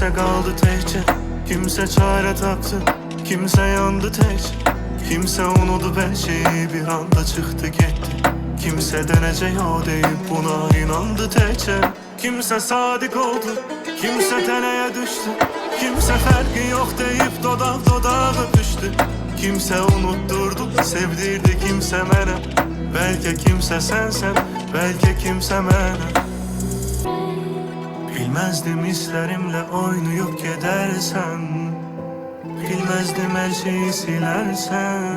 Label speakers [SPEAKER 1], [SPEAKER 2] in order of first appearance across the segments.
[SPEAKER 1] Kimse kaldı tekçe, kimse çare taptı, kimse yandı tekçe. Kimse unutup her şeyi bir anda çıktı gitti. Kimse dönecek o deyip buna inandı tekçe. Kimse sadık oldu, kimse teneye düştü. Kimse farkı yok deyip dodak dodağa öpüştü. Kimse unutturdu, sevdirdi kimse mene. Belki kimse sensen, belki kimse mene. Bilmezdim hislerimle oynayıp gidersen. Bilmezdim her şeyi silersen.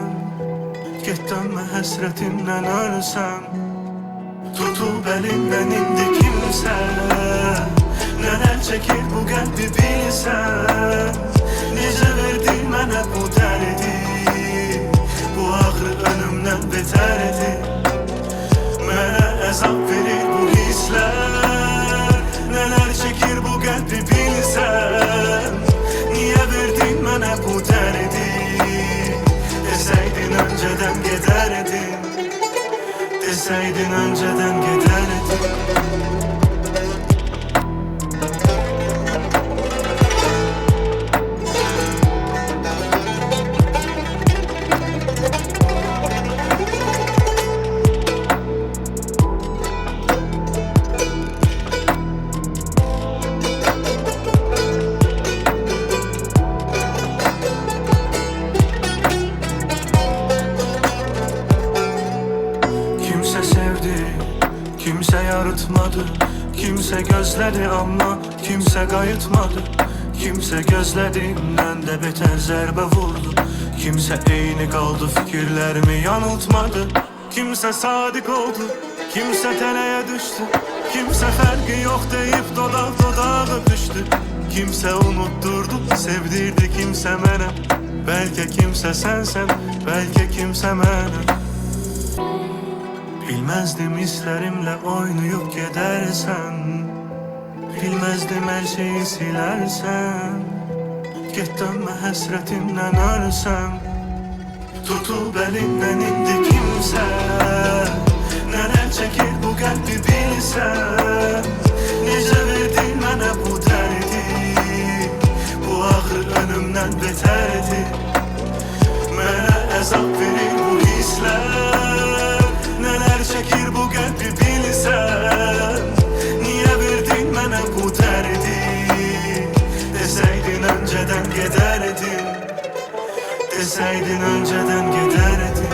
[SPEAKER 1] Git dönme hasretinden ölsen. Tutup elinden indi kimse. Neler çekir bu kalbi bilsen. Nece verdin bana bu derdi. Bu ağrı önümden beterdi. Mənə əzab verir bu hislər. Neler çekir bu kalbi bilsen. Niye verdin bana bu derdi. Deseydin önceden giderdin. Deseydin önceden giderdin. Kimse sevdi, kimse yaratmadı. Kimse gözledi ama kimse kayıtmadı. Kimse gözlediğinden de beter zerbe vurdu. Kimse eyni kaldı, fikirlerimi yanıltmadı. Kimse sadık oldu, kimse teneye düştü. Kimse farkı yok deyip dodak dodağa öpüştü. Kimse unutturdu, sevdirdi kimse mene. Belki kimse sensen, belki kimse mene. Bilmezdim hislerimle oynayıp gidersen. Bilmezdim her şeyi silersen. Git dönme hasretinden ölsen. Tutup elinden indi kimse. Neler çekir bu kalbi bilsen. Nece verdin bana bu derdi. Bu ağrı önümden beterdi. Mənə əzab verir bu hislər. Neler çekir bu kalbi bilsen. Niye verdin bana bu derdi. Deseydin önceden giderdin. Deseydin önceden giderdin.